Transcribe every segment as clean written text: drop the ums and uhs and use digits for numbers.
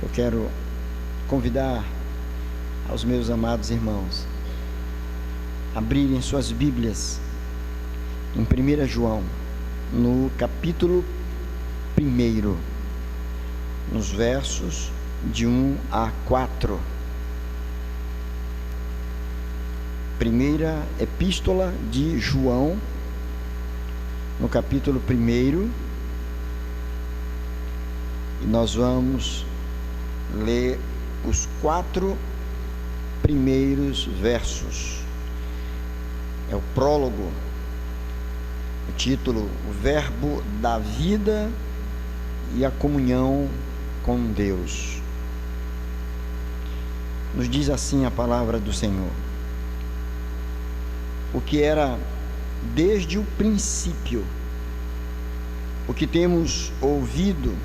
Eu quero convidar aos meus amados irmãos a abrirem suas Bíblias em 1 João, no capítulo 1, nos versos de 1 a 4. Primeira Epístola de João, no capítulo 1, e nós vamos ler os 4 primeiros versos. É o prólogo, o título: o Verbo da vida e a comunhão com Deus. Nos diz assim a palavra do Senhor: o que era desde o princípio, o que temos ouvido,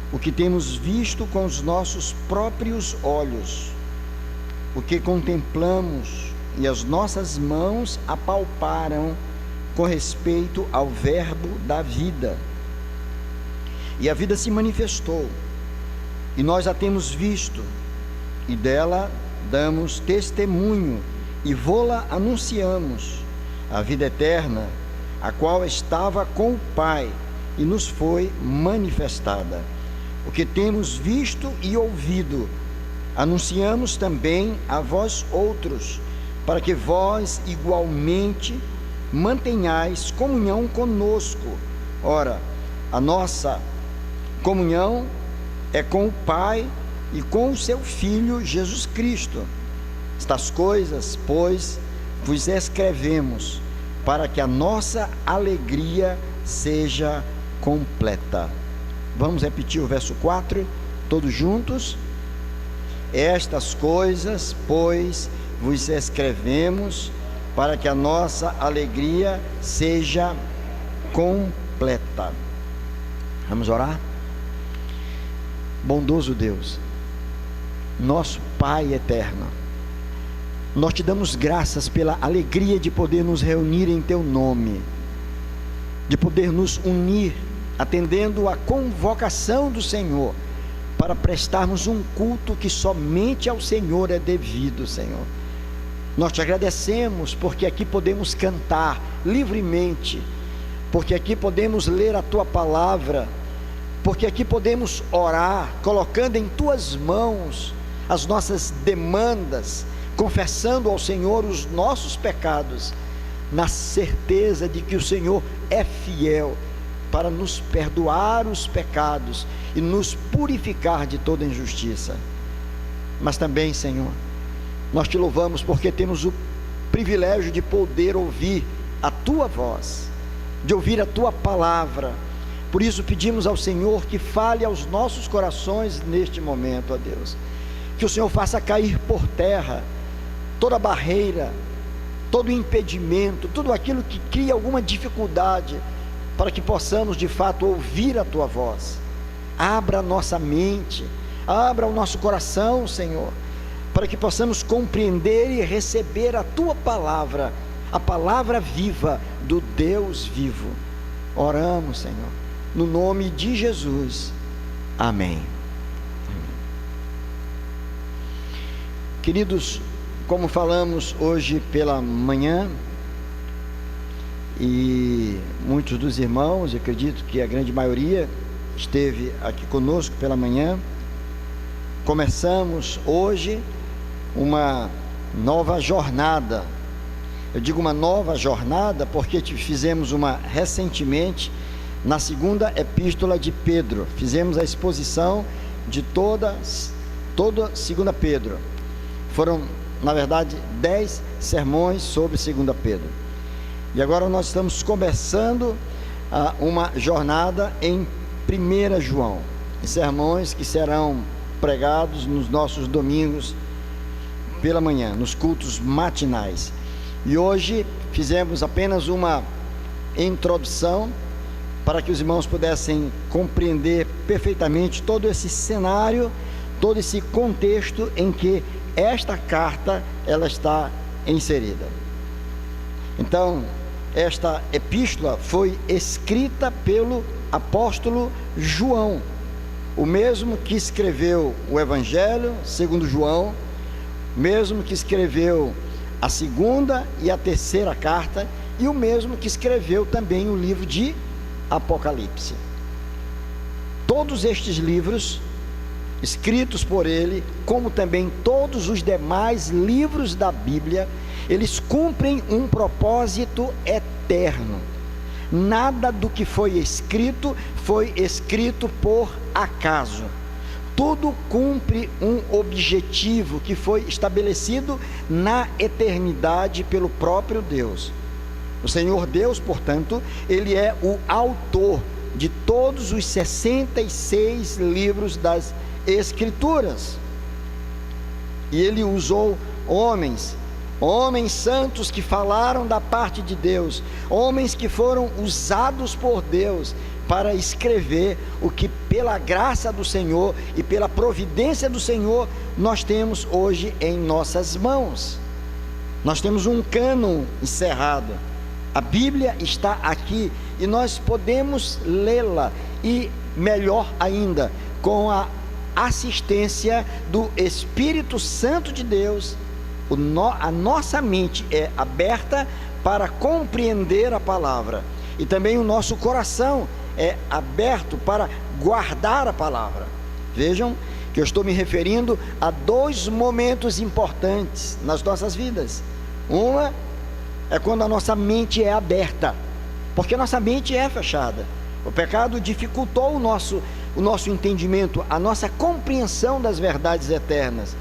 o que temos visto com os nossos próprios olhos, o que contemplamos e as nossas mãos apalparam com respeito ao Verbo da vida. E a vida se manifestou, e nós a temos visto, e dela damos testemunho, e vô-la anunciamos, a vida eterna, a qual estava com o Pai, e nos foi manifestada. O que temos visto e ouvido, anunciamos também a vós outros, para que vós igualmente mantenhais comunhão conosco. Ora, a nossa comunhão é com o Pai e com o seu Filho Jesus Cristo. Estas coisas, pois, vos escrevemos, para que a nossa alegria seja completa. Vamos repetir o verso 4, todos juntos. Estas coisas, pois, vos escrevemos, para que a nossa alegria seja completa. Vamos orar? Bondoso Deus, nosso Pai eterno, nós te damos graças pela alegria de poder nos reunir em teu nome, de poder nos unir, atendendo a convocação do Senhor, para prestarmos um culto que somente ao Senhor é devido, Senhor. Nós te agradecemos porque aqui podemos cantar livremente, porque aqui podemos ler a tua palavra, porque aqui podemos orar, colocando em tuas mãos as nossas demandas, confessando ao Senhor os nossos pecados, na certeza de que o Senhor é fiel para nos perdoar os pecados e nos purificar de toda injustiça. Mas também, Senhor, nós te louvamos porque temos o privilégio de poder ouvir a tua voz, de ouvir a tua palavra. Por isso pedimos ao Senhor que fale aos nossos corações neste momento, ó Deus, que o Senhor faça cair por terra toda barreira, todo impedimento, tudo aquilo que cria alguma dificuldade, para que possamos de fato ouvir a tua voz. Abra a nossa mente, abra o nosso coração, Senhor, para que possamos compreender e receber a tua palavra, a palavra viva do Deus vivo. Oramos, Senhor, no nome de Jesus. Amém. Queridos, como falamos hoje pela manhã, e muitos dos irmãos, eu acredito que a grande maioria esteve aqui conosco pela manhã, começamos hoje uma nova jornada. Eu digo uma nova jornada porque fizemos uma recentemente na segunda epístola de Pedro. Fizemos a exposição de toda 2 Pedro. Foram, na verdade, 10 sermões sobre 2 Pedro. E agora nós estamos começando uma jornada em 1 João, sermões que serão pregados nos nossos domingos pela manhã, nos cultos matinais. E hoje fizemos apenas uma introdução para que os irmãos pudessem compreender perfeitamente todo esse cenário, todo esse contexto em que esta carta ela está inserida. Então, esta epístola foi escrita pelo apóstolo João, o mesmo que escreveu o Evangelho segundo João, o mesmo que escreveu a segunda e a terceira carta, e o mesmo que escreveu também o livro de Apocalipse. Todos estes livros, escritos por ele, como também todos os demais livros da Bíblia, eles cumprem um propósito eterno. Nada do que foi escrito por acaso. Tudo cumpre um objetivo que foi estabelecido na eternidade pelo próprio Deus. O Senhor Deus, portanto, ele é o autor de todos os 66 livros das Escrituras. E ele usou homens santos que falaram da parte de Deus, homens que foram usados por Deus para escrever o que pela graça do Senhor e pela providência do Senhor nós temos hoje em nossas mãos. Nós temos um cânon encerrado, a Bíblia está aqui e nós podemos lê-la, e melhor ainda, com a assistência do Espírito Santo de Deus. A nossa mente é aberta para compreender a palavra, e também o nosso coração é aberto para guardar a palavra. Vejam que eu estou me referindo a dois momentos importantes nas nossas vidas. Uma é quando a nossa mente é aberta, porque a nossa mente é fechada. O pecado dificultou o nosso entendimento, a nossa compreensão das verdades eternas.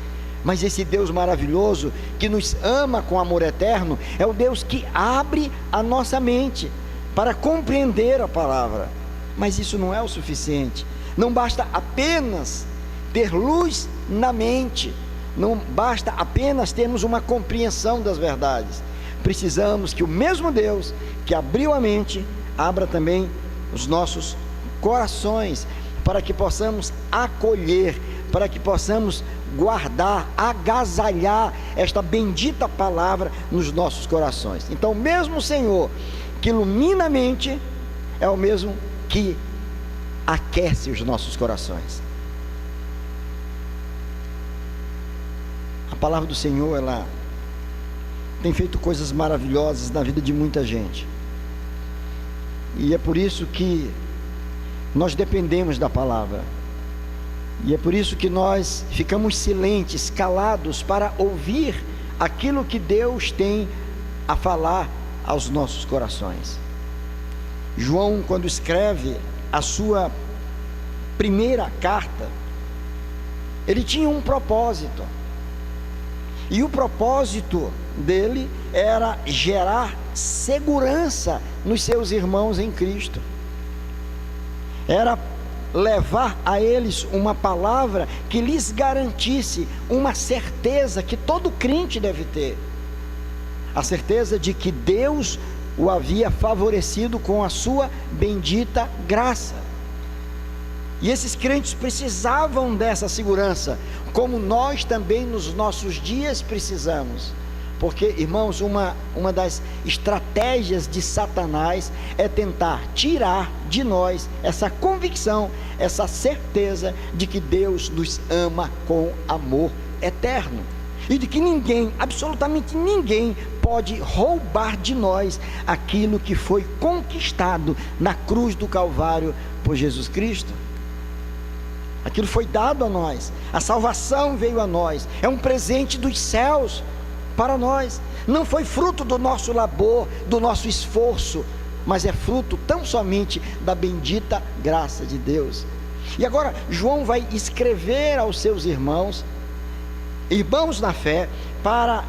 Mas esse Deus maravilhoso, que nos ama com amor eterno, é o Deus que abre a nossa mente para compreender a palavra. Mas isso não é o suficiente. Não basta apenas ter luz na mente, não basta apenas termos uma compreensão das verdades. Precisamos que o mesmo Deus que abriu a mente, abra também os nossos corações, para que possamos acolher, para que possamos guardar, agasalhar esta bendita palavra nos nossos corações. Então, o mesmo Senhor que ilumina a mente é o mesmo que aquece os nossos corações. A palavra do Senhor, ela tem feito coisas maravilhosas na vida de muita gente, e é por isso que nós dependemos da palavra, e é por isso que nós ficamos silentes, calados, para ouvir aquilo que Deus tem a falar aos nossos corações. João, quando escreve a sua primeira carta, ele tinha um propósito, e o propósito dele era gerar segurança nos seus irmãos em Cristo, era levar a eles uma palavra que lhes garantisse uma certeza que todo crente deve ter, a certeza de que Deus o havia favorecido com a sua bendita graça. E esses crentes precisavam dessa segurança, como nós também nos nossos dias precisamos. Porque, irmãos, uma das estratégias de Satanás é tentar tirar de nós essa convicção, essa certeza de que Deus nos ama com amor eterno, e de que ninguém, absolutamente ninguém, pode roubar de nós aquilo que foi conquistado na cruz do Calvário por Jesus Cristo. Aquilo foi dado a nós, a salvação veio a nós, é um presente dos céus para nós. Não foi fruto do nosso labor, do nosso esforço, mas é fruto tão somente da bendita graça de Deus. E agora João vai escrever aos seus irmãos na fé, para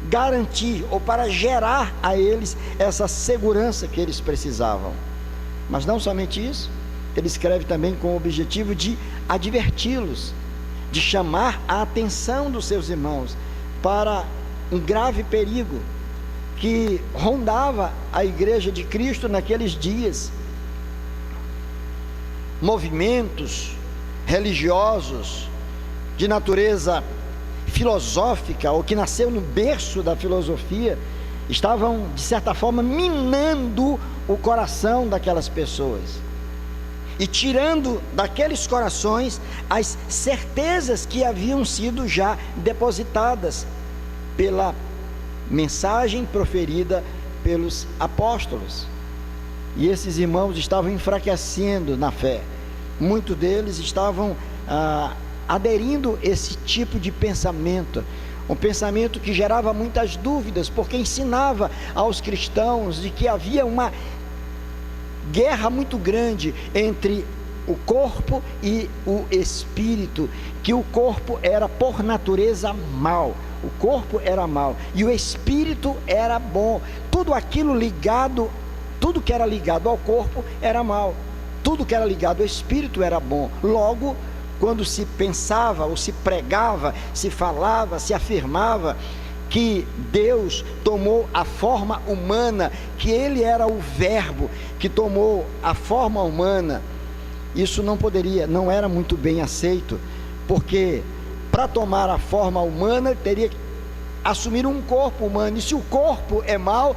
garantir ou para gerar a eles essa segurança que eles precisavam. Mas não somente isso, ele escreve também com o objetivo de adverti-los, de chamar a atenção dos seus irmãos para um grave perigo que rondava a igreja de Cristo naqueles dias. Movimentos religiosos de natureza filosófica, ou que nasceu no berço da filosofia, estavam de certa forma minando o coração daquelas pessoas. e tirando daqueles corações as certezas que haviam sido já depositadas pela mensagem proferida pelos apóstolos. E esses irmãos estavam enfraquecendo na fé. Muitos deles estavam aderindo a esse tipo de pensamento, um pensamento que gerava muitas dúvidas, porque ensinava aos cristãos de que havia uma guerra muito grande entre o corpo e o espírito, que o corpo era por natureza mau, o corpo era mau e o espírito era bom. Tudo aquilo ligado, tudo que era ligado ao corpo era mau, tudo que era ligado ao espírito era bom. Logo, quando se pensava ou se pregava, se falava, se afirmava que Deus tomou a forma humana, que Ele era o Verbo que tomou a forma humana, isso não era muito bem aceito, porque para tomar a forma humana ele teria que assumir um corpo humano, e se o corpo é mau,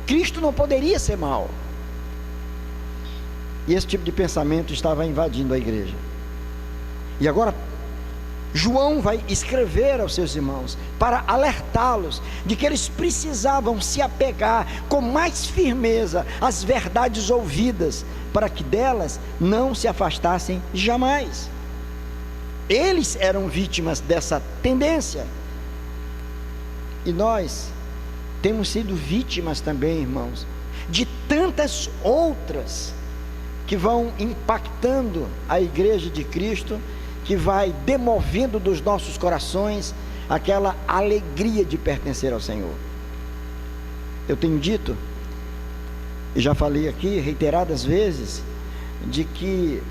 Cristo não poderia ser mau. E esse tipo de pensamento estava invadindo a igreja. E agora João vai escrever aos seus irmãos para alertá-los de que eles precisavam se apegar com mais firmeza às verdades ouvidas, para que delas não se afastassem jamais. Eles eram vítimas dessa tendência, e nós temos sido vítimas também, irmãos, de tantas outras que vão impactando a igreja de Cristo, que vai demovendo dos nossos corações aquela alegria de pertencer ao Senhor. Eu tenho dito, e já falei aqui reiteradas vezes, de que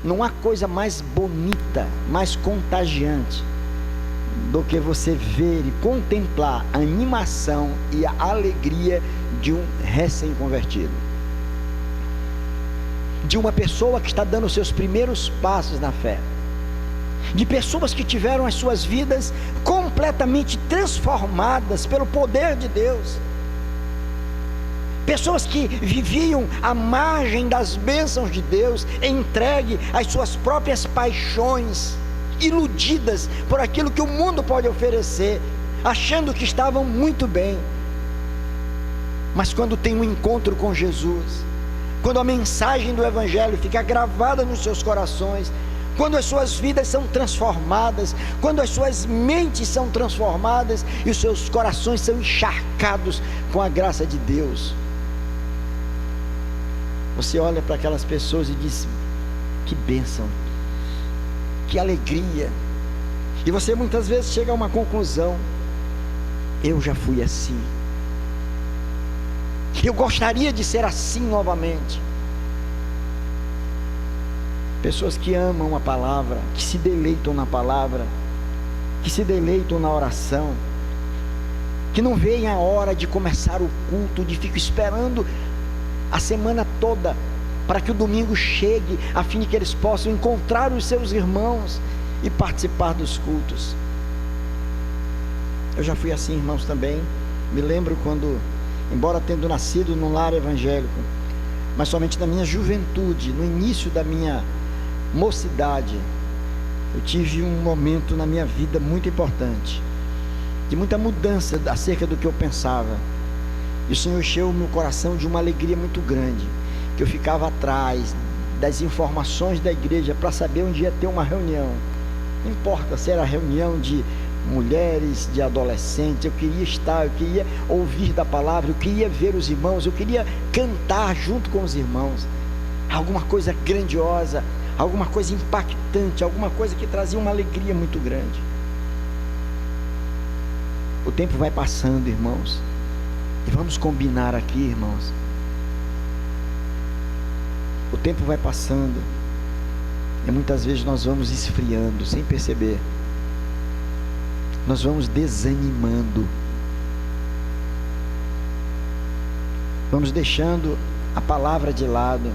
não há coisa mais bonita, mais contagiante do que você ver e contemplar a animação e a alegria de um recém-convertido, de uma pessoa que está dando os seus primeiros passos na fé, de pessoas que tiveram as suas vidas completamente transformadas pelo poder de Deus, pessoas que viviam à margem das bênçãos de Deus, entregue às suas próprias paixões, iludidas por aquilo que o mundo pode oferecer, achando que estavam muito bem. Mas quando tem um encontro com Jesus, quando a mensagem do Evangelho fica gravada nos seus corações, quando as suas vidas são transformadas, quando as suas mentes são transformadas e os seus corações são encharcados com a graça de Deus, você olha para aquelas pessoas e diz: que bênção, que alegria. E você muitas vezes chega a uma conclusão: eu já fui assim, eu gostaria de ser assim novamente. Pessoas que amam a palavra, que se deleitam na palavra, que se deleitam na oração, que não veem a hora de começar o culto, de ficar esperando a semana toda para que o domingo chegue, a fim de que eles possam encontrar os seus irmãos e participar dos cultos. Eu já fui assim, irmãos, também. Me lembro quando, embora tendo nascido num lar evangélico, mas somente na minha juventude, no início da minha mocidade, eu tive um momento na minha vida muito importante, de muita mudança acerca do que eu pensava, e o Senhor encheu o meu coração de uma alegria muito grande, que eu ficava atrás das informações da igreja para saber onde ia ter uma reunião. Não importa se era reunião de mulheres, de adolescentes, eu queria estar, eu queria ouvir da palavra, eu queria ver os irmãos, eu queria cantar junto com os irmãos, alguma coisa grandiosa, alguma coisa impactante, alguma coisa que trazia uma alegria muito grande. O tempo vai passando, irmãos, e vamos combinar aqui, irmãos, o tempo vai passando, e muitas vezes nós vamos esfriando, sem perceber, nós vamos desanimando, vamos deixando a palavra de lado,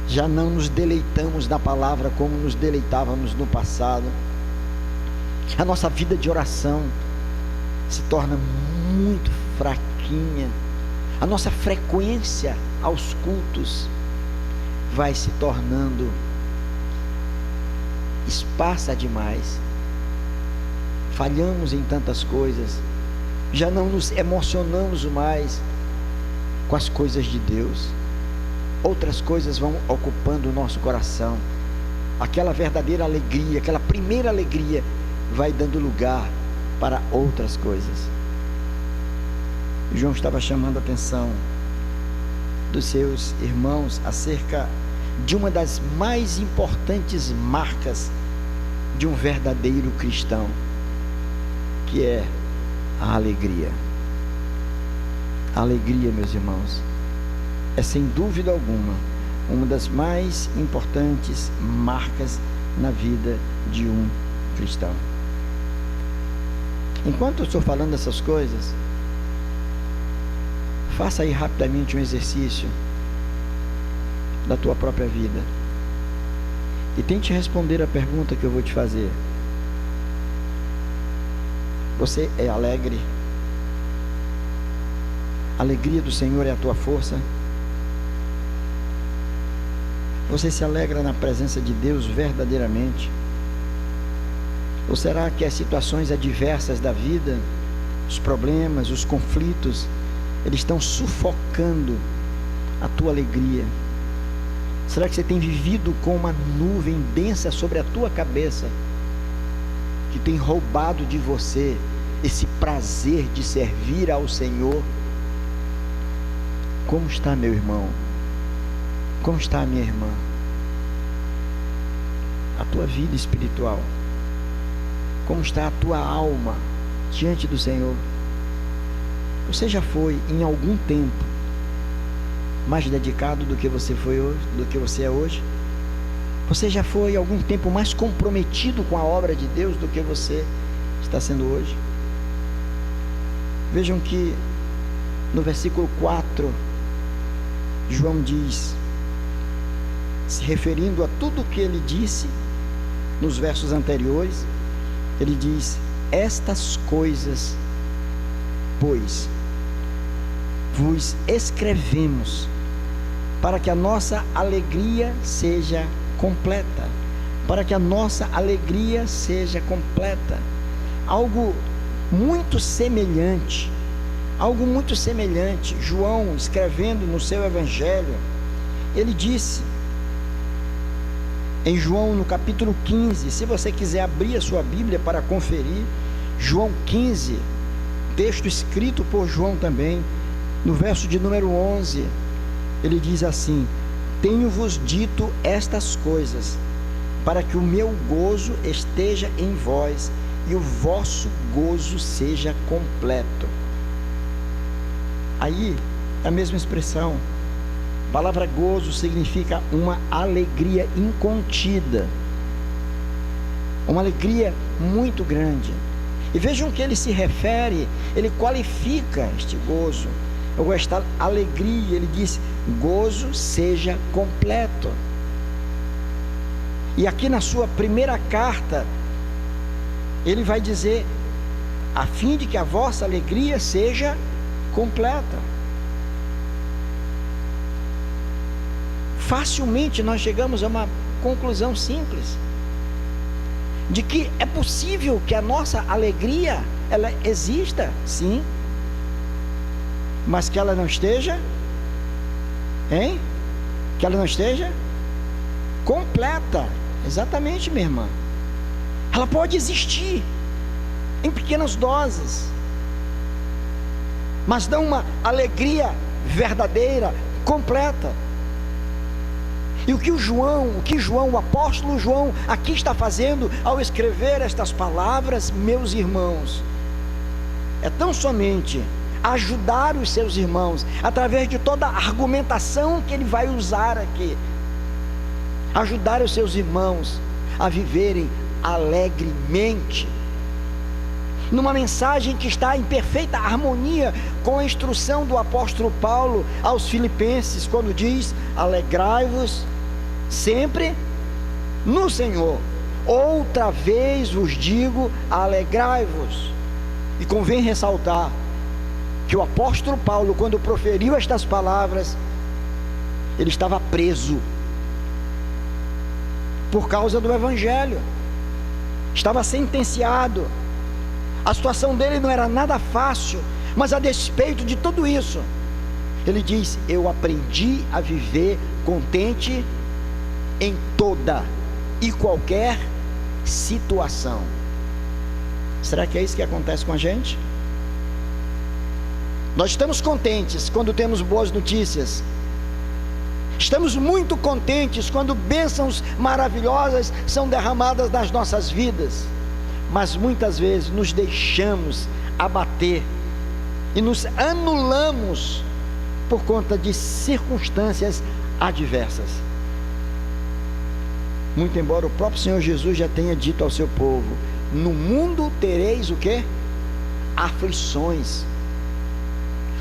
já não nos deleitamos na palavra como nos deleitávamos no passado, a nossa vida de oração se torna muito fraquinha, a nossa frequência aos cultos vai se tornando esparsa demais. Falhamos em tantas coisas, já não nos emocionamos mais com as coisas de Deus. Outras coisas vão ocupando o nosso coração. Aquela verdadeira alegria, aquela primeira alegria, vai dando lugar para outras coisas. João estava chamando a atenção dos seus irmãos acerca de uma das mais importantes marcas de um verdadeiro cristão, que é a alegria. A alegria, meus irmãos, é sem dúvida alguma uma das mais importantes marcas na vida de um cristão. Enquanto eu estou falando essas coisas, faça aí rapidamente um exercício da tua própria vida e tente responder a pergunta que eu vou te fazer. Você é alegre? A alegria do Senhor é a tua força? Você se alegra na presença de Deus verdadeiramente? Ou será que as situações adversas da vida, os problemas, os conflitos, eles estão sufocando a tua alegria? Será que você tem vivido com uma nuvem densa sobre a tua cabeça, que tem roubado de você esse prazer de servir ao Senhor? Como está, meu irmão? Como está a minha irmã? A tua vida espiritual? Como está a tua alma diante do Senhor? Você já foi em algum tempo mais dedicado do que você foi hoje, do que você é hoje? Você já foi algum tempo mais comprometido com a obra de Deus do que você está sendo hoje? Vejam que no versículo 4, João diz, se referindo a tudo o que ele disse nos versos anteriores, ele diz: estas coisas, pois, vos escrevemos para que a nossa alegria seja completa. Para que a nossa alegria seja completa. Algo muito semelhante, João, escrevendo no seu evangelho, ele disse, em João no capítulo 15, se você quiser abrir a sua Bíblia para conferir, João 15, texto escrito por João também, no verso de número 11, ele diz assim: tenho-vos dito estas coisas, para que o meu gozo esteja em vós, e o vosso gozo seja completo. Aí, a mesma expressão, a palavra gozo significa uma alegria incontida, uma alegria muito grande. E vejam que ele se refere, ele qualifica este gozo, ou esta alegria, ele diz: gozo seja completo. E aqui na sua primeira carta, ele vai dizer: a fim de que a vossa alegria seja completa. Facilmente nós chegamos a uma conclusão simples, de que é possível que a nossa alegria, ela exista, sim, mas que ela não esteja, que ela não esteja completa. Exatamente, minha irmã. Ela pode existir em pequenas doses, mas não uma alegria verdadeira, completa. E o que o apóstolo João aqui está fazendo ao escrever estas palavras, meus irmãos, é tão somente ajudar os seus irmãos, através de toda a argumentação que ele vai usar aqui, ajudar os seus irmãos a viverem alegremente, numa mensagem que está em perfeita harmonia com a instrução do apóstolo Paulo aos Filipenses, quando diz: alegrai-vos sempre no Senhor. Outra vez vos digo, alegrai-vos. E convém ressaltar que o apóstolo Paulo, quando proferiu estas palavras, ele estava preso por causa do Evangelho. Estava sentenciado. A situação dele não era nada fácil, mas a despeito de tudo isso, ele diz: eu aprendi a viver contente em toda e qualquer situação. Será que é isso que acontece com a gente? Nós estamos contentes quando temos boas notícias. Estamos muito contentes quando bênçãos maravilhosas são derramadas nas nossas vidas. Mas muitas vezes nos deixamos abater e nos anulamos por conta de circunstâncias adversas. Muito embora o próprio Senhor Jesus já tenha dito ao seu povo: no mundo tereis o quê? Aflições.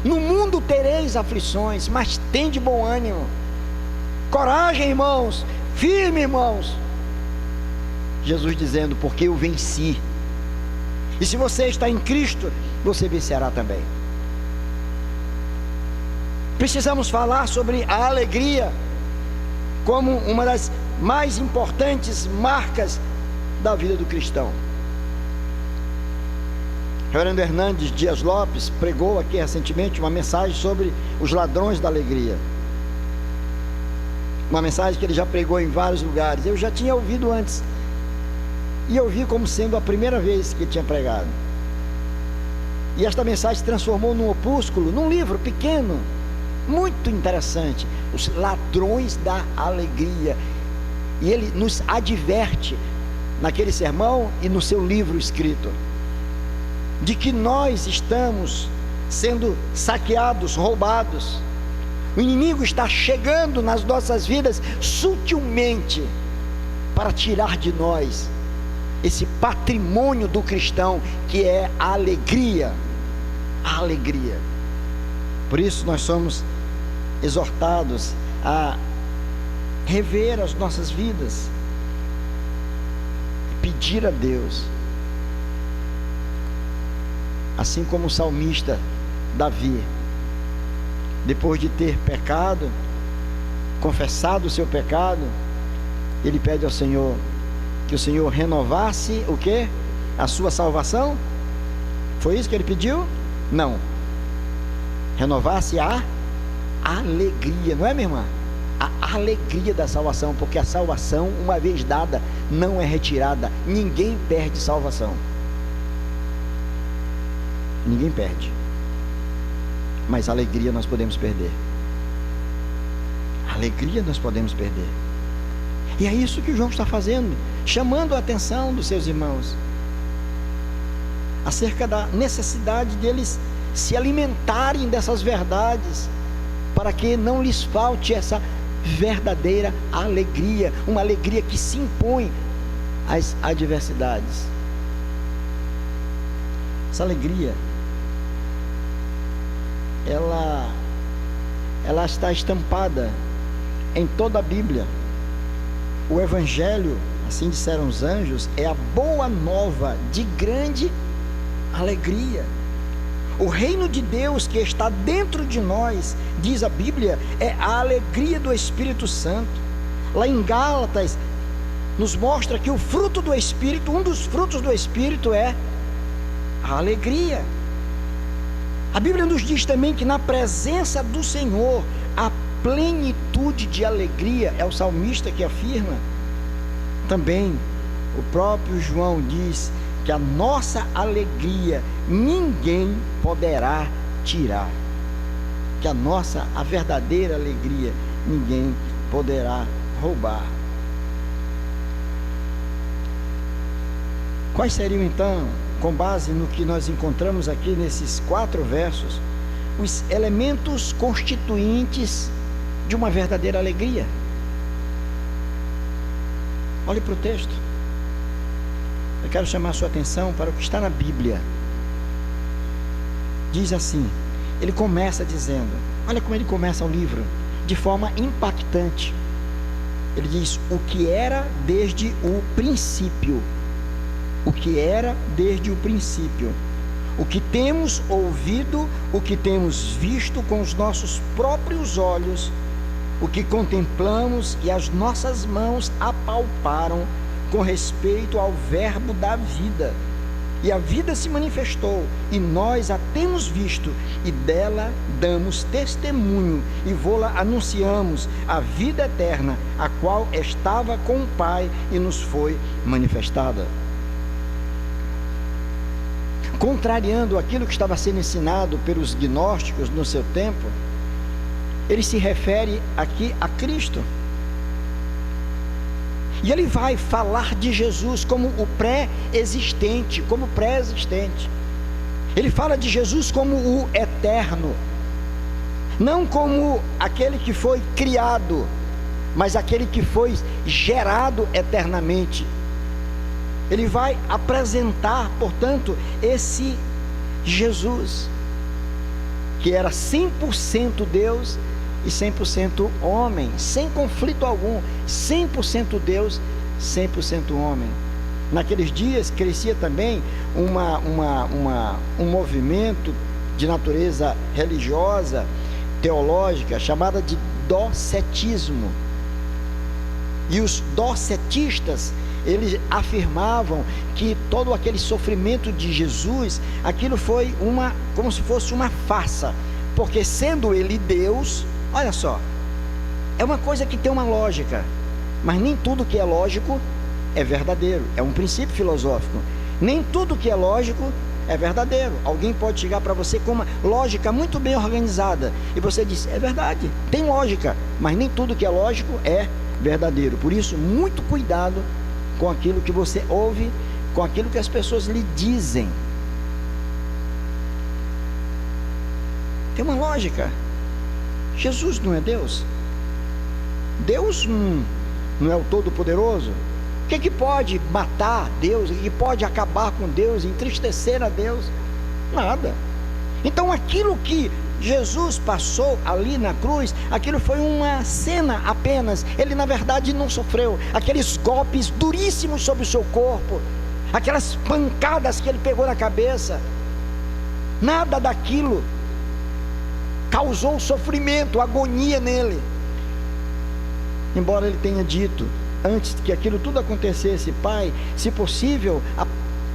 No mundo tereis aflições, mas tende bom ânimo. Coragem, irmãos, firme, irmãos. Jesus dizendo: porque eu venci. E se você está em Cristo, você vencerá também. Precisamos falar sobre a alegria como uma das mais importantes marcas da vida do cristão. Reverendo Hernandes Dias Lopes pregou aqui recentemente uma mensagem sobre os ladrões da alegria. Uma mensagem que ele já pregou em vários lugares. Eu já tinha ouvido antes, e eu vi como sendo a primeira vez que ele tinha pregado. E esta mensagem se transformou num opúsculo, num livro pequeno, muito interessante, Os Ladrões da Alegria. E ele nos adverte naquele sermão e no seu livro escrito de que nós estamos sendo saqueados, roubados. O inimigo está chegando nas nossas vidas sutilmente para tirar de nós esse patrimônio do cristão, que é a alegria. A alegria. Por isso nós somos exortados a rever as nossas vidas, pedir a Deus, assim como o salmista Davi, depois de ter pecado, confessado o seu pecado, ele pede ao Senhor que o Senhor renovasse o quê? A sua salvação. Foi isso que ele pediu? Não. Renovasse a alegria, não é, minha irmã? A alegria da salvação, porque a salvação, uma vez dada, não é retirada. Ninguém perde salvação. Ninguém perde. Mas a alegria nós podemos perder. A alegria nós podemos perder. E é isso que o João está fazendo, chamando a atenção dos seus irmãos acerca da necessidade deles se alimentarem dessas verdades, para que não lhes falte essa verdadeira alegria, uma alegria que se impõe às adversidades. Essa alegria, ela está estampada em toda a Bíblia. O Evangelho, assim disseram os anjos, é a boa nova de grande alegria. O reino de Deus que está dentro de nós, diz a Bíblia, é a alegria do Espírito Santo. Lá em Gálatas nos mostra que o fruto do Espírito, um dos frutos do Espírito é a alegria. A Bíblia nos diz também que na presença do Senhor há plenitude de alegria. É o salmista que afirma. Também o próprio João diz que a nossa alegria ninguém poderá tirar. Que a verdadeira alegria ninguém poderá roubar. Quais seriam então, com base no que nós encontramos aqui nesses 4 versos, os elementos constituintes de uma verdadeira alegria? Olhe para o texto. Eu quero chamar a sua atenção para o que está na Bíblia. Diz assim, ele começa dizendo, olha como ele começa o livro, de forma impactante. Ele diz: o que era desde o princípio. O que era desde o princípio. O que temos ouvido, o que temos visto com os nossos próprios olhos, o que contemplamos e as nossas mãos apalparam com respeito ao verbo da vida. E a vida se manifestou, e nós a temos visto, e dela damos testemunho, e vô-la anunciamos, a vida eterna, a qual estava com o Pai e nos foi manifestada. Contrariando aquilo que estava sendo ensinado pelos gnósticos no seu tempo, ele se refere aqui a Cristo. E ele vai falar de Jesus como o pré-existente, Ele fala de Jesus como o eterno, não como aquele que foi criado, mas aquele que foi gerado eternamente. Ele vai apresentar, portanto, esse Jesus, que era 100% Deus e 100% homem, sem conflito algum, 100% Deus, 100% homem. Naqueles dias crescia também um movimento de natureza religiosa, teológica, chamada de docetismo. E os docetistas, eles afirmavam que todo aquele sofrimento de Jesus, aquilo foi como se fosse uma farsa, porque sendo ele Deus, olha só, é uma coisa que tem uma lógica, mas nem tudo que é lógico é verdadeiro, é um princípio filosófico. Nem tudo que é lógico é verdadeiro. Alguém pode chegar para você com uma lógica muito bem organizada, e você diz, é verdade, tem lógica, mas nem tudo que é lógico é verdadeiro. Por isso, muito cuidado com aquilo que você ouve, com aquilo que as pessoas lhe dizem. Tem uma lógica. Jesus não é Deus? Deus não é o Todo-Poderoso? O que pode matar Deus? O que pode acabar com Deus, entristecer a Deus? Nada. Então aquilo que Jesus passou ali na cruz, aquilo foi uma cena apenas. Ele na verdade não sofreu aqueles golpes duríssimos sobre o seu corpo, aquelas pancadas que ele pegou na cabeça. Nada daquilo causou sofrimento, agonia nele. Embora ele tenha dito, antes que aquilo tudo acontecesse, Pai, se possível,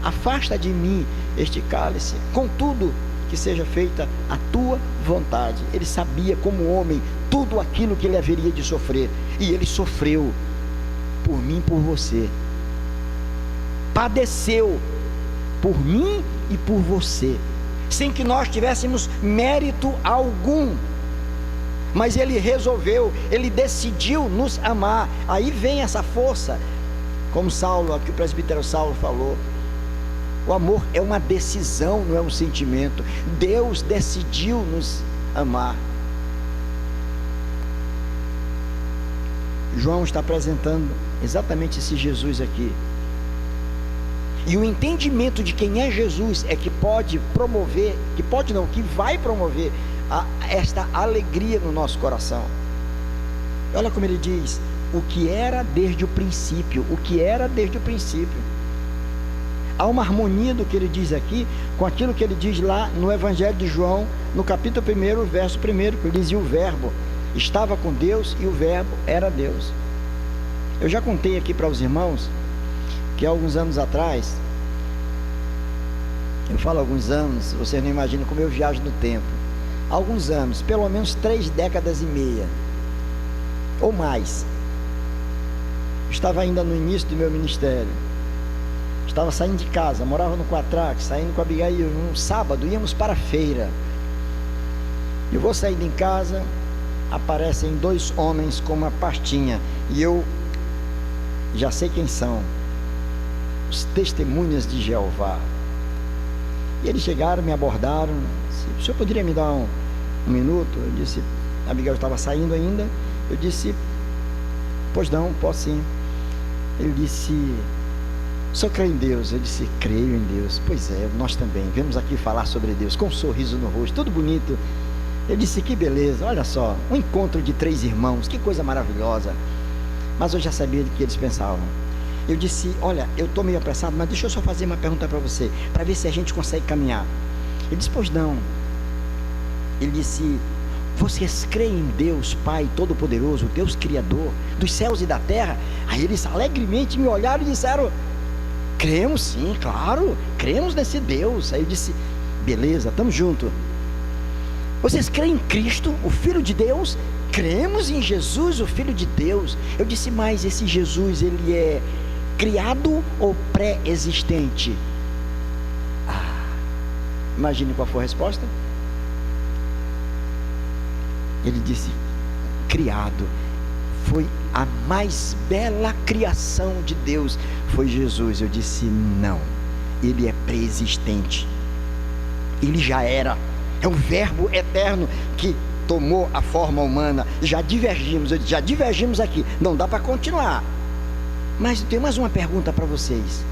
afasta de mim este cálice, contudo, que seja feita a tua vontade. Ele sabia como homem tudo aquilo que ele haveria de sofrer, e ele sofreu por mim e por você, padeceu por mim e por você, sem que nós tivéssemos mérito algum, mas ele resolveu, ele decidiu nos amar. Aí vem essa força, como Saulo, aqui o presbítero Saulo falou, o amor é uma decisão, não é um sentimento. Deus decidiu nos amar. João está apresentando exatamente esse Jesus aqui. E o entendimento de quem é Jesus é que pode promover, que vai promover esta alegria no nosso coração. Olha como ele diz, o que era desde o princípio, Há uma harmonia do que ele diz aqui com aquilo que ele diz lá no Evangelho de João, no capítulo 1, verso 1, que ele dizia: o verbo estava com Deus e o verbo era Deus. Eu já contei aqui para os irmãos que há alguns anos atrás, eu falo alguns anos, vocês não imaginam como eu viajo no tempo, há alguns anos, pelo menos 3 décadas e meia ou mais, eu estava ainda no início do meu ministério, estava saindo de casa, morava no Quatraque, saindo com a Abigail, num sábado, íamos para a feira. Eu vou saindo em casa, aparecem 2 homens com uma pastinha, e eu já sei quem são, os testemunhas de Jeová. E eles chegaram, me abordaram, disse: o senhor poderia me dar um minuto? Eu disse, a Abigail estava saindo ainda, eu disse, pois não, posso sim. Ele disse, o senhor crê em Deus? Eu disse, creio em Deus. Pois é, nós também, viemos aqui falar sobre Deus, com um sorriso no rosto, tudo bonito. Eu disse, que beleza, olha só, um encontro de 3 irmãos, que coisa maravilhosa. Mas eu já sabia do que eles pensavam. Eu disse, olha, eu estou meio apressado, mas deixa eu só fazer uma pergunta para você, para ver se a gente consegue caminhar. Ele disse, pois não. Ele disse, vocês creem em Deus Pai Todo-Poderoso, Deus Criador dos céus e da terra? Aí eles alegremente me olharam e disseram: cremos sim, claro, cremos nesse Deus. Aí eu disse: beleza, estamos juntos. Vocês creem em Cristo, o Filho de Deus? Cremos em Jesus, o Filho de Deus. Eu disse: mas esse Jesus, ele é criado ou pré-existente? Imagine qual foi a resposta. Ele disse: criado. Foi a mais bela criação de Deus, foi Jesus. Eu disse: não, ele é pré-existente. Ele já era, é o verbo eterno que tomou a forma humana. Já divergimos, eu disse, já divergimos aqui, não dá para continuar. Mas eu tenho mais uma pergunta para vocês.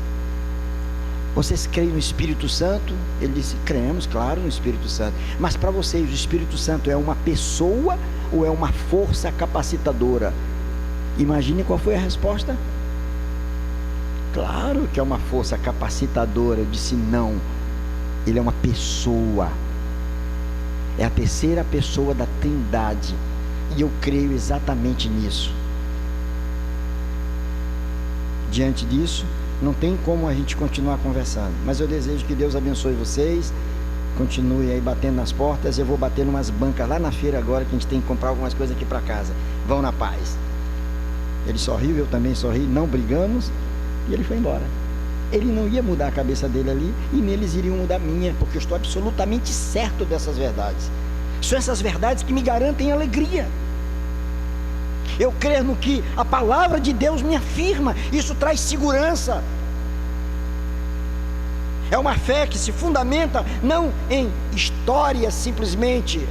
Vocês creem no Espírito Santo? Ele disse: cremos, claro, no Espírito Santo. Mas para vocês, o Espírito Santo é uma pessoa ou é uma força capacitadora? Imagine qual foi a resposta. Claro que é uma força capacitadora. Eu disse: não, ele é uma pessoa. É a terceira pessoa da Trindade. E eu creio exatamente nisso. Diante disso, não tem como a gente continuar conversando, mas eu desejo que Deus abençoe vocês. Continue aí batendo nas portas. Eu vou bater numas bancas lá na feira agora, que a gente tem que comprar algumas coisas aqui para casa. Vão na paz. Ele sorriu, eu também sorri, não brigamos, e ele foi embora. Ele não ia mudar a cabeça dele ali, e neles iriam mudar a minha, porque eu estou absolutamente certo dessas verdades. São essas verdades que me garantem alegria. Eu creio no que a palavra de Deus me afirma. Isso traz segurança. É uma fé que se fundamenta não em história simplesmente,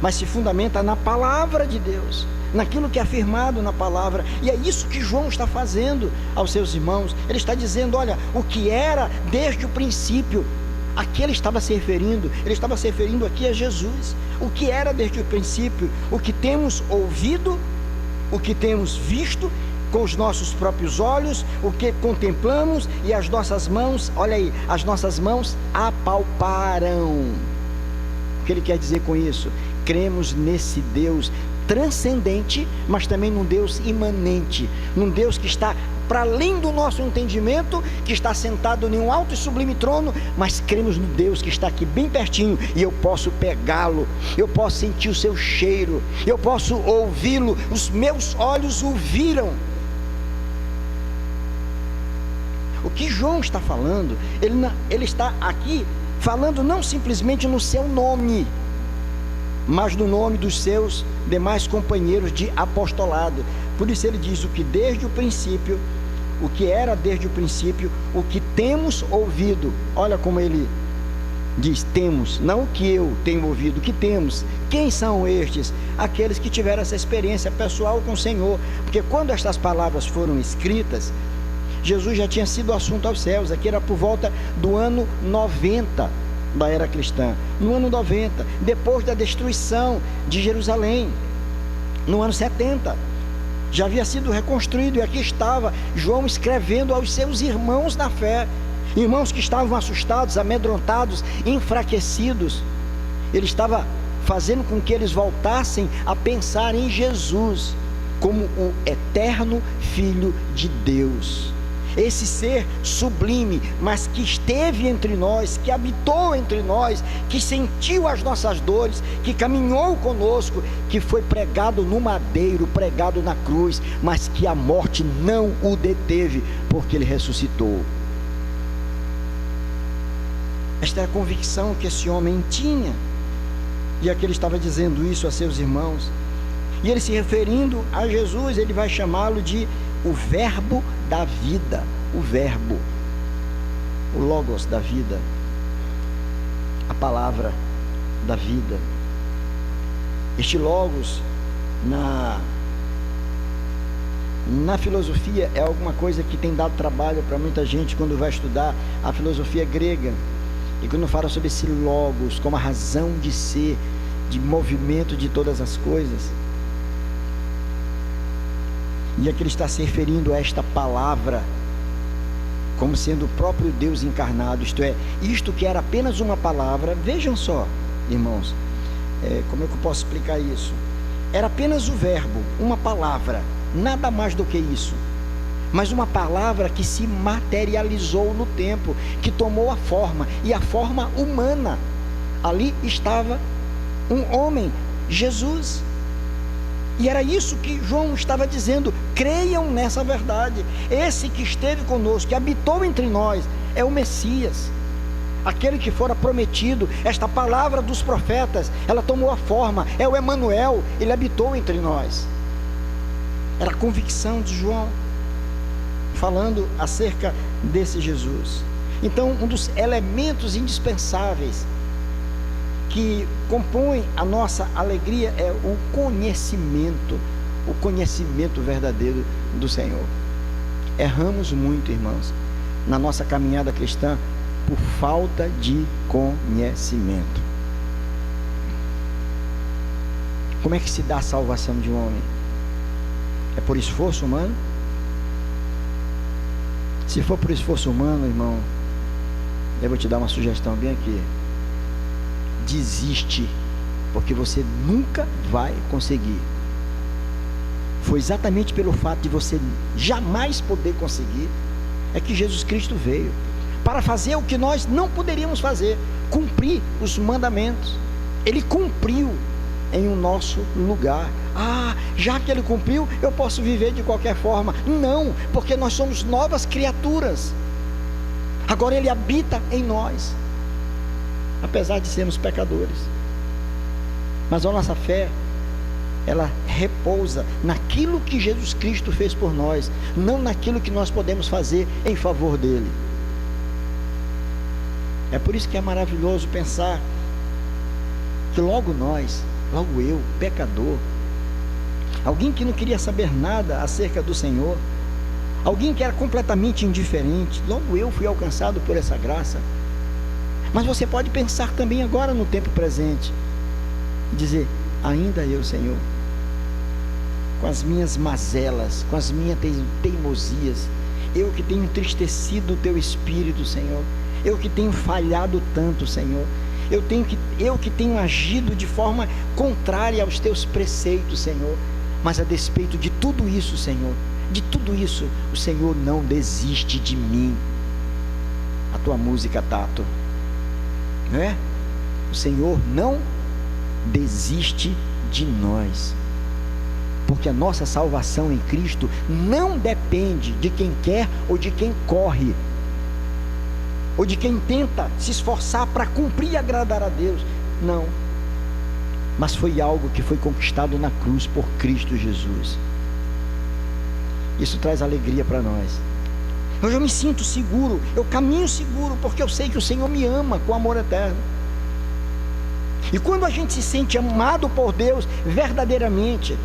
mas se fundamenta na palavra de Deus, naquilo que é afirmado na palavra. E é isso que João está fazendo aos seus irmãos. Ele está dizendo: olha, o que era desde o princípio. Aqui ele estava se referindo aqui a Jesus. O que era desde o princípio, o que temos ouvido, o que temos visto com os nossos próprios olhos, o que contemplamos, e as nossas mãos, olha aí, as nossas mãos apalparam. O que ele quer dizer com isso? Cremos nesse Deus transcendente, mas também num Deus imanente, num Deus que está para além do nosso entendimento, que está sentado em um alto e sublime trono, mas cremos no Deus que está aqui bem pertinho, e eu posso pegá-lo, eu posso sentir o seu cheiro, eu posso ouvi-lo, os meus olhos o viram. O que João está falando, ele está aqui falando não simplesmente no seu nome, mas no nome dos seus demais companheiros de apostolado. Por isso ele diz: o que desde o princípio, o que era desde o princípio, o que temos ouvido. Olha como ele diz: temos, não o que eu tenho ouvido, o que temos. Quem são estes? Aqueles que tiveram essa experiência pessoal com o Senhor, porque quando estas palavras foram escritas, Jesus já tinha sido assunto aos céus. Aqui era por volta do ano 90 da era cristã, no ano 90, depois da destruição de Jerusalém, no ano 70, já havia sido reconstruído, e aqui estava João escrevendo aos seus irmãos na fé, irmãos que estavam assustados, amedrontados, enfraquecidos. Ele estava fazendo com que eles voltassem a pensar em Jesus como o eterno Filho de Deus, esse ser sublime, mas que esteve entre nós, que habitou entre nós, que sentiu as nossas dores, que caminhou conosco, que foi pregado no madeiro, pregado na cruz, mas que a morte não o deteve, porque ele ressuscitou. Esta é a convicção que esse homem tinha, e aqui ele estava dizendo isso a seus irmãos, e ele se referindo a Jesus, ele vai chamá-lo de o verbo da vida, o verbo, o logos da vida, a palavra da vida. Este logos na filosofia é alguma coisa que tem dado trabalho para muita gente quando vai estudar a filosofia grega, e quando fala sobre esse logos como a razão de ser, de movimento de todas as coisas. E aqui ele está se referindo a esta palavra como sendo o próprio Deus encarnado, isto é, isto que era apenas uma palavra. Vejam só, irmãos, como é que eu posso explicar isso? Era apenas o verbo, uma palavra, nada mais do que isso. Mas uma palavra que se materializou no tempo, que tomou a forma, e a forma humana. Ali estava um homem, Jesus. E era isso que João estava dizendo: creiam nessa verdade. Esse que esteve conosco, que habitou entre nós, é o Messias, aquele que fora prometido. Esta palavra dos profetas, ela tomou a forma, é o Emanuel, ele habitou entre nós. Era a convicção de João, falando acerca desse Jesus. Então, um dos elementos indispensáveis que compõem a nossa alegria é o conhecimento verdadeiro do Senhor. Erramos muito, irmãos, na nossa caminhada cristã por falta de conhecimento. Como é que se dá a salvação de um homem? É por esforço humano? Se for por esforço humano, irmão, eu vou te dar uma sugestão bem aqui: desiste, porque você nunca vai conseguir. Foi exatamente pelo fato de você jamais poder conseguir, é que Jesus Cristo veio, para fazer o que nós não poderíamos fazer, cumprir os mandamentos. Ele cumpriu em o nosso lugar. Já que ele cumpriu, eu posso viver de qualquer forma. Não, porque nós somos novas criaturas. Agora ele habita em nós, apesar de sermos pecadores. Mas a nossa fé, ela repousa naquilo que Jesus Cristo fez por nós, não naquilo que nós podemos fazer em favor dele. É por isso que é maravilhoso pensar que logo nós, logo eu, pecador, alguém que não queria saber nada acerca do Senhor, alguém que era completamente indiferente, logo eu fui alcançado por essa graça. Mas você pode pensar também agora no tempo presente e dizer: ainda eu, Senhor, com as minhas mazelas, com as minhas teimosias, eu que tenho entristecido o teu Espírito, Senhor, eu que tenho falhado tanto, Senhor, eu que tenho agido de forma contrária aos teus preceitos, Senhor. Mas a despeito de tudo isso, Senhor, de tudo isso, o Senhor não desiste de mim. A tua música, Tato, não é? O Senhor não desiste de nós, porque a nossa salvação em Cristo não depende de quem quer ou de quem corre, ou de quem tenta se esforçar para cumprir e agradar a Deus. Não, mas foi algo que foi conquistado na cruz por Cristo Jesus. Isso traz alegria para nós. Eu já me sinto seguro, eu caminho seguro, porque eu sei que o Senhor me ama com amor eterno. E quando a gente se sente amado por Deus verdadeiramente,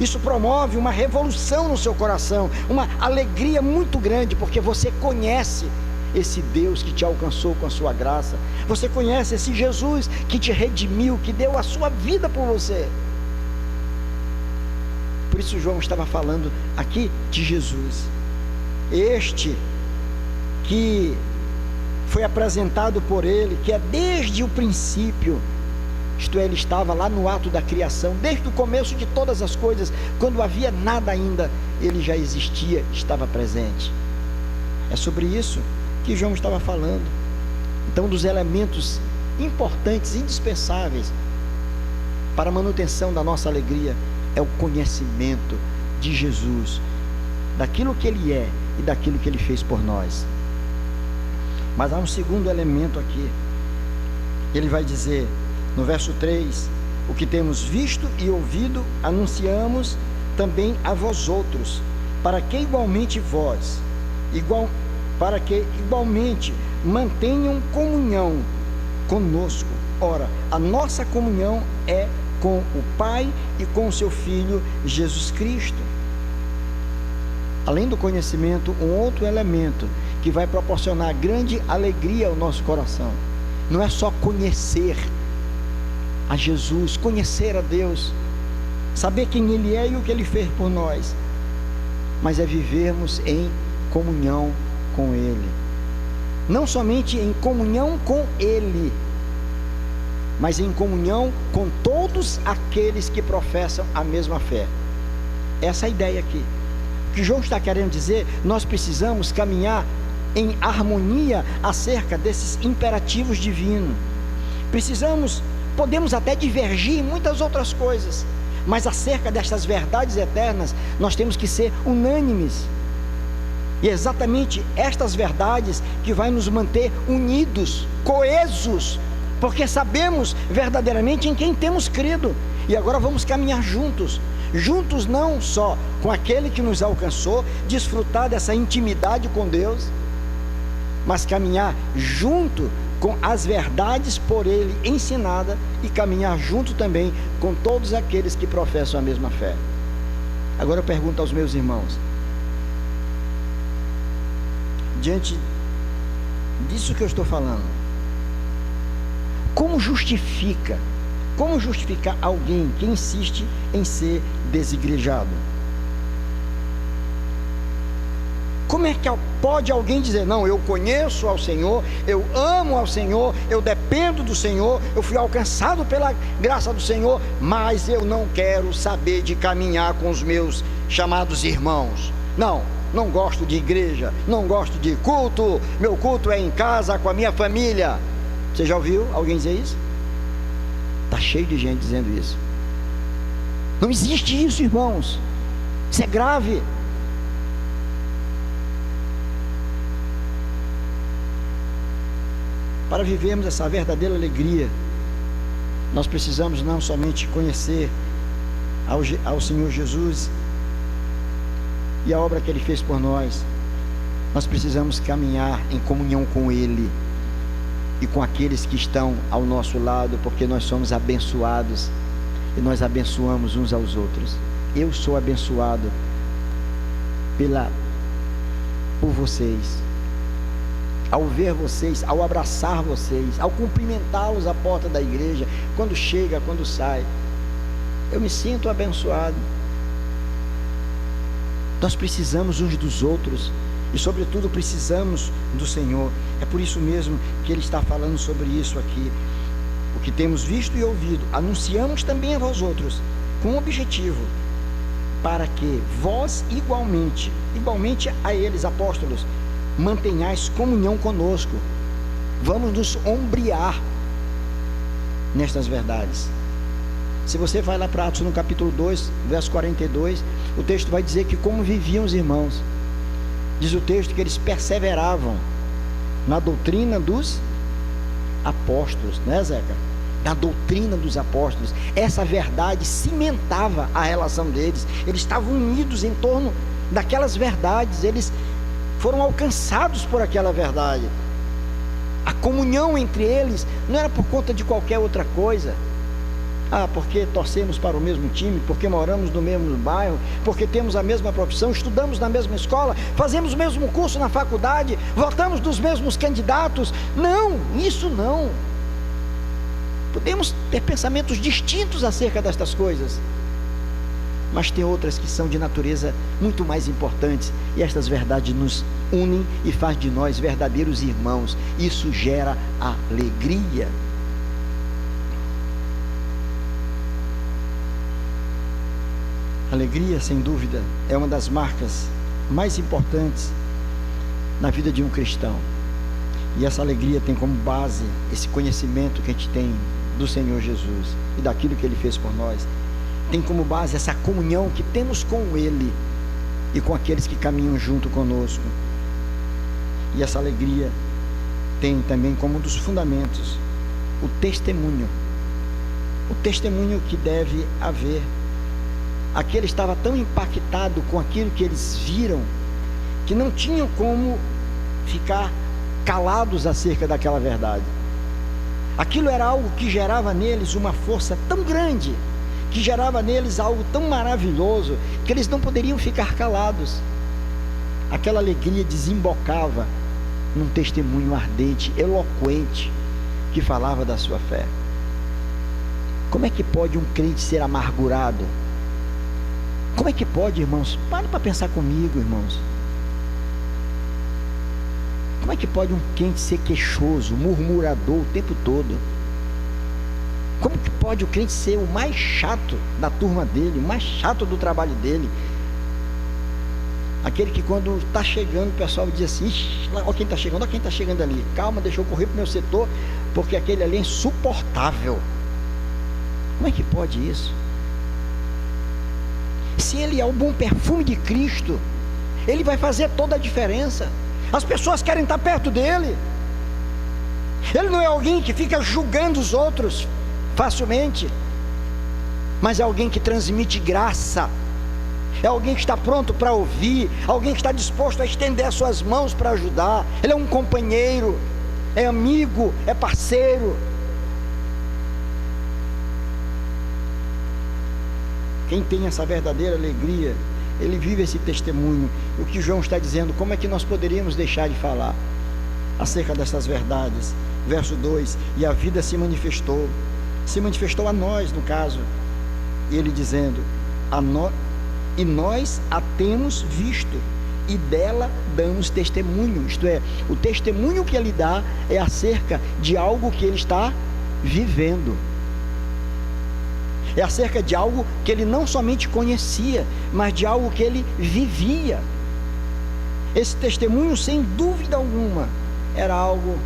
isso promove uma revolução no seu coração, uma alegria muito grande, porque você conhece esse Deus que te alcançou com a sua graça, você conhece esse Jesus que te redimiu, que deu a sua vida por você. Por isso João estava falando aqui de Jesus, este que foi apresentado por ele, que é desde o princípio, isto é, ele estava lá no ato da criação, desde o começo de todas as coisas, quando havia nada ainda, ele já existia, estava presente. É sobre isso que João estava falando. Então, dos elementos importantes, indispensáveis para a manutenção da nossa alegria, é o conhecimento de Jesus, daquilo que ele é e daquilo que ele fez por nós. Mas há um segundo elemento aqui. Ele vai dizer no verso 3: o que temos visto e ouvido anunciamos também a vós outros, para que igualmente mantenham comunhão conosco. Ora, a nossa comunhão é com o Pai e com o seu Filho Jesus Cristo. Além do conhecimento, um outro elemento que vai proporcionar grande alegria ao nosso coração, não é só conhecer a Jesus, conhecer a Deus, saber quem Ele é e o que Ele fez por nós, mas é vivermos em comunhão com Ele. Não somente em comunhão com Ele, mas em comunhão com todos aqueles que professam a mesma fé. Essa é a ideia aqui. O que João está querendo dizer, nós precisamos caminhar em harmonia acerca desses imperativos divinos. Podemos até divergir em muitas outras coisas, mas acerca destas verdades eternas, nós temos que ser unânimes. E é exatamente estas verdades que vai nos manter unidos, coesos, porque sabemos verdadeiramente em quem temos crido. E agora vamos caminhar juntos não só com aquele que nos alcançou, desfrutar dessa intimidade com Deus, mas caminhar junto com as verdades por Ele ensinada, e caminhar junto também com todos aqueles que professam a mesma fé. Agora eu pergunto aos meus irmãos, diante disso que eu estou falando, como justificar alguém que insiste em ser desigrejado? Como é que pode alguém dizer, não, eu conheço ao Senhor, eu amo ao Senhor, eu dependo do Senhor, eu fui alcançado pela graça do Senhor, mas eu não quero saber de caminhar com os meus chamados irmãos? Não gosto de igreja, não gosto de culto, meu culto é em casa com a minha família. Você já ouviu alguém dizer isso? Está cheio de gente dizendo isso. Não existe isso, irmãos. Isso é grave. Para vivermos essa verdadeira alegria, nós precisamos não somente conhecer ao Senhor Jesus e a obra que Ele fez por nós, nós precisamos caminhar em comunhão com Ele e com aqueles que estão ao nosso lado, porque nós somos abençoados e nós abençoamos uns aos outros. Eu sou abençoado por vocês. Ao ver vocês, ao abraçar vocês, ao cumprimentá-los à porta da igreja, quando chega, quando sai, eu me sinto abençoado. Nós precisamos uns dos outros e, sobretudo, precisamos do Senhor. É por isso mesmo que Ele está falando sobre isso aqui. O que temos visto e ouvido, anunciamos também a vós outros, com um objetivo, para que vós igualmente a eles, apóstolos, mantenhais comunhão conosco. Vamos nos ombrear nestas verdades. Se você vai lá para Atos no capítulo 2, verso 42, o texto vai dizer que como viviam os irmãos. Diz o texto que eles perseveravam na doutrina dos apóstolos, né, Zeca? Na doutrina dos apóstolos. Essa verdade cimentava a relação deles. Eles estavam unidos em torno daquelas verdades, eles foram alcançados por aquela verdade. A comunhão entre eles não era por conta de qualquer outra coisa. Porque torcemos para o mesmo time, porque moramos no mesmo bairro, porque temos a mesma profissão, estudamos na mesma escola, fazemos o mesmo curso na faculdade, votamos dos mesmos candidatos. Não, isso não. Podemos ter pensamentos distintos acerca destas coisas, mas tem outras que são de natureza muito mais importantes, e estas verdades nos unem e faz de nós verdadeiros irmãos. Isso gera alegria. Alegria, sem dúvida, é uma das marcas mais importantes na vida de um cristão. E essa alegria tem como base esse conhecimento que a gente tem do Senhor Jesus e daquilo que Ele fez por nós. Tem como base essa comunhão que temos com Ele e com aqueles que caminham junto conosco. E essa alegria tem também como um dos fundamentos o testemunho que deve haver. Aquele estava tão impactado com aquilo que eles viram, que não tinham como ficar calados acerca daquela verdade. Aquilo era algo que gerava neles uma força tão grande, que gerava neles algo tão maravilhoso, que eles não poderiam ficar calados. Aquela alegria desembocava num testemunho ardente, eloquente, que falava da sua fé. Como é que pode um crente ser amargurado? Como é que pode, irmãos? Pare para pensar comigo, irmãos. Como é que pode um crente ser queixoso, murmurador o tempo todo? Como que pode o crente ser o mais chato da turma dele, o mais chato do trabalho dele? Aquele que quando está chegando, o pessoal diz assim: olha quem está chegando, olha quem está chegando ali. Calma, deixa eu correr para o meu setor, porque aquele ali é insuportável. Como é que pode isso? Se ele é o bom perfume de Cristo, ele vai fazer toda a diferença. As pessoas querem estar perto dele. Ele não é alguém que fica julgando os outros facilmente, mas é alguém que transmite graça. É alguém que está pronto para ouvir, alguém que está disposto a estender as suas mãos para ajudar. Ele é um companheiro, é amigo, é parceiro. Quem tem essa verdadeira alegria, ele vive esse testemunho. O que João está dizendo, como é que nós poderíamos deixar de falar acerca dessas verdades? Verso 2: e a vida se manifestou a nós, no caso, e ele dizendo: e nós a temos visto, e dela damos testemunho. Isto é, o testemunho que ele dá é acerca de algo que ele está vivendo, é acerca de algo que ele não somente conhecia, mas de algo que ele vivia. Esse testemunho, sem dúvida alguma, era algo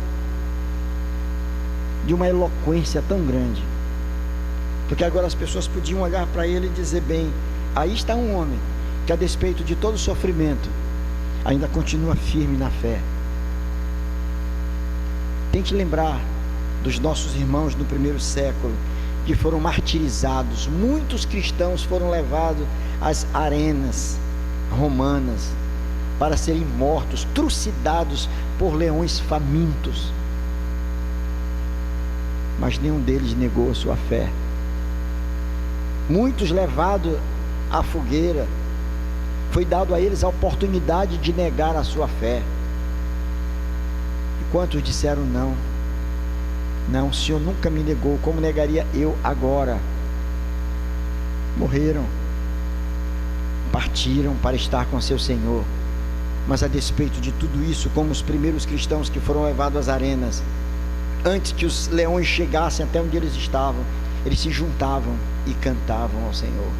de uma eloquência tão grande, porque agora as pessoas podiam olhar para ele e dizer: bem, aí está um homem que, a despeito de todo o sofrimento, ainda continua firme na fé. Tente lembrar dos nossos irmãos no primeiro século, que foram martirizados. Muitos cristãos foram levados às arenas romanas para serem mortos, trucidados por leões famintos, mas nenhum deles negou a sua fé. Muitos levados à fogueira, foi dado a eles a oportunidade de negar a sua fé. E quantos disseram: não, o Senhor nunca me negou, como negaria eu agora? Morreram, partiram para estar com seu Senhor. Mas a despeito de tudo isso, como os primeiros cristãos que foram levados às arenas, antes que os leões chegassem até onde eles estavam, eles se juntavam e cantavam ao Senhor.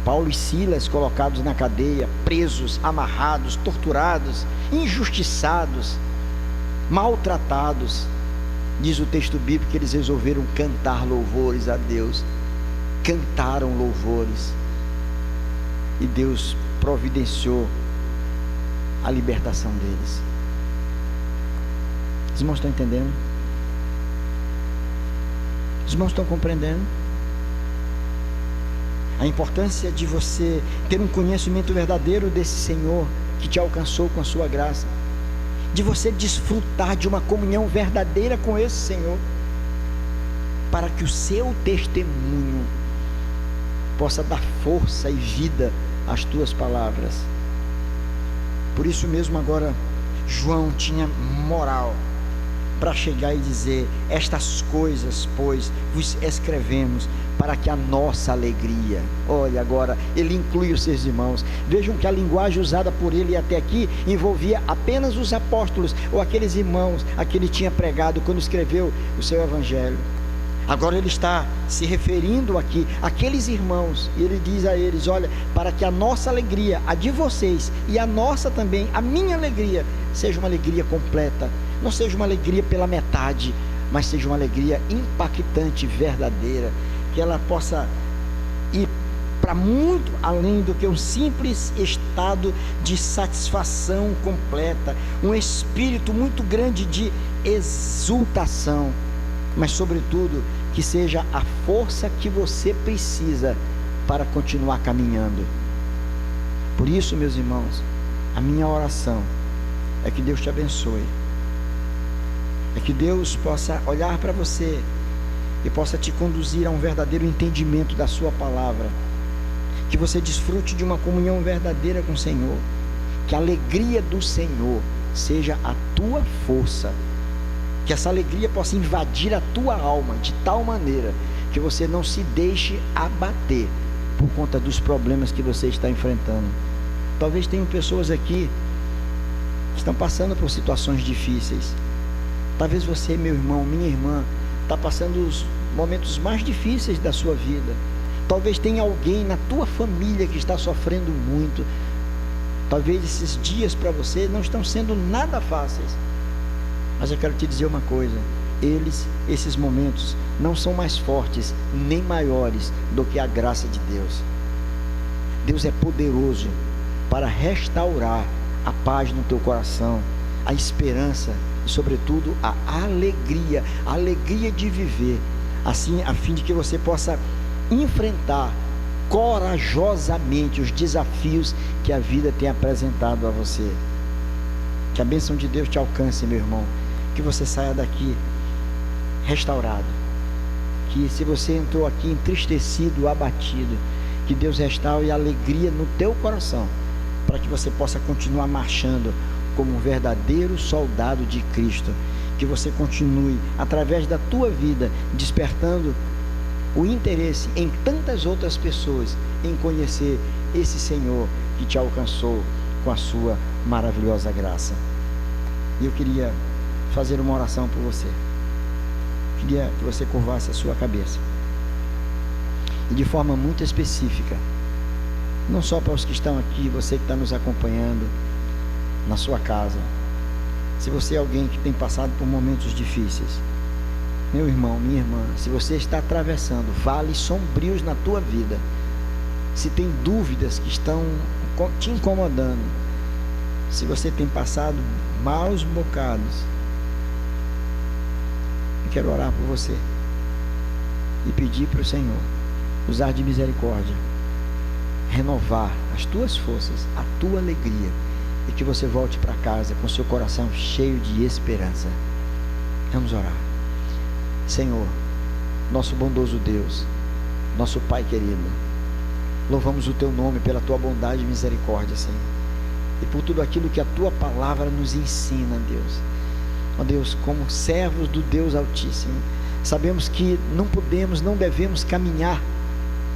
Paulo e Silas, colocados na cadeia, presos, amarrados, torturados, injustiçados, maltratados, diz o texto bíblico que eles resolveram cantar louvores a Deus. Cantaram louvores, e Deus providenciou a libertação deles. Os irmãos estão entendendo? Os irmãos estão compreendendo a importância de você ter um conhecimento verdadeiro desse Senhor que te alcançou com a sua graça, de você desfrutar de uma comunhão verdadeira com esse Senhor, para que o seu testemunho possa dar força e vida às tuas palavras. Por isso mesmo agora João tinha moral para chegar e dizer: estas coisas, pois, vos escrevemos para que a nossa alegria... Olha, agora ele inclui os seus irmãos. Vejam que a linguagem usada por ele até aqui envolvia apenas os apóstolos, ou aqueles irmãos a que ele tinha pregado quando escreveu o seu evangelho. Agora ele está se referindo aqui àqueles irmãos, e ele diz a eles: olha, para que a nossa alegria, a de vocês, e a nossa também, a minha alegria, seja uma alegria completa, não seja uma alegria pela metade, mas seja uma alegria impactante, verdadeira, que ela possa ir para muito além do que um simples estado de satisfação completa, um espírito muito grande de exultação, mas sobretudo que seja a força que você precisa para continuar caminhando. Por isso, meus irmãos, a minha oração é que Deus te abençoe, é que Deus possa olhar para você e possa te conduzir a um verdadeiro entendimento da sua palavra, que você desfrute de uma comunhão verdadeira com o Senhor, que a alegria do Senhor seja a tua força, que essa alegria possa invadir a tua alma de tal maneira que você não se deixe abater por conta dos problemas que você está enfrentando. Talvez tenham pessoas aqui que estão passando por situações difíceis. Talvez você, meu irmão, minha irmã, está está passando os momentos mais difíceis da sua vida. Talvez tenha alguém na tua família que está sofrendo muito. Talvez esses dias para você não estão sendo nada fáceis. Mas eu quero te dizer uma coisa: esses momentos não são mais fortes nem maiores do que a graça de Deus. Deus é poderoso para restaurar a paz no teu coração, a esperança e, sobretudo, a alegria de viver, assim, a fim de que você possa enfrentar corajosamente os desafios que a vida tem apresentado a você. Que a bênção de Deus te alcance, meu irmão, que você saia daqui restaurado, que se você entrou aqui entristecido, abatido, que Deus restaure a alegria no teu coração, para que você possa continuar marchando como um verdadeiro soldado de Cristo, que você continue, através da tua vida, despertando o interesse em tantas outras pessoas em conhecer esse Senhor que te alcançou com a sua maravilhosa graça. E eu queria fazer uma oração por você. Queria que você curvasse a sua cabeça, e de forma muito específica, não só para os que estão aqui, você que está nos acompanhando na sua casa. Se você é alguém que tem passado por momentos difíceis, meu irmão, minha irmã, se você está atravessando vales sombrios na tua vida, se tem dúvidas que estão te incomodando, se você tem passado maus bocados, eu quero orar por você e pedir para o Senhor usar de misericórdia, renovar as tuas forças, a tua alegria, e que você volte para casa com seu coração cheio de esperança. Vamos orar. Senhor, nosso bondoso Deus, nosso Pai querido, louvamos o teu nome pela tua bondade e misericórdia, Senhor, e por tudo aquilo que a tua palavra nos ensina, Deus. Ó Deus, como servos do Deus Altíssimo, sabemos que não podemos, não devemos caminhar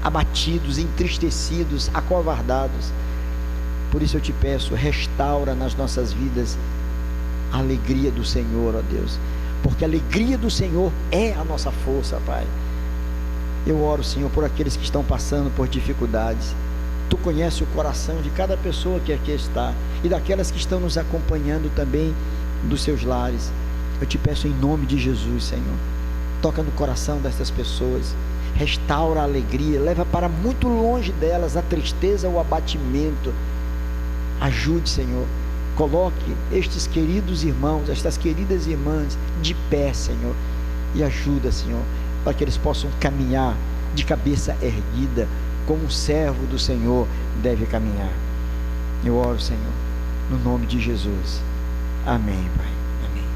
abatidos, entristecidos, acovardados. Por isso eu te peço, restaura nas nossas vidas a alegria do Senhor, ó Deus, porque a alegria do Senhor é a nossa força, Pai. Eu oro, Senhor, por aqueles que estão passando por dificuldades. Tu conheces o coração de cada pessoa que aqui está, e daquelas que estão nos acompanhando também dos seus lares. Eu te peço em nome de Jesus, Senhor, toca no coração dessas pessoas, restaura a alegria, leva para muito longe delas a tristeza, o abatimento. Ajude, Senhor, coloque estes queridos irmãos, estas queridas irmãs de pé, Senhor, e ajuda, Senhor, para que eles possam caminhar de cabeça erguida, como um servo do Senhor deve caminhar. Eu oro, Senhor, no nome de Jesus. Amém, Pai.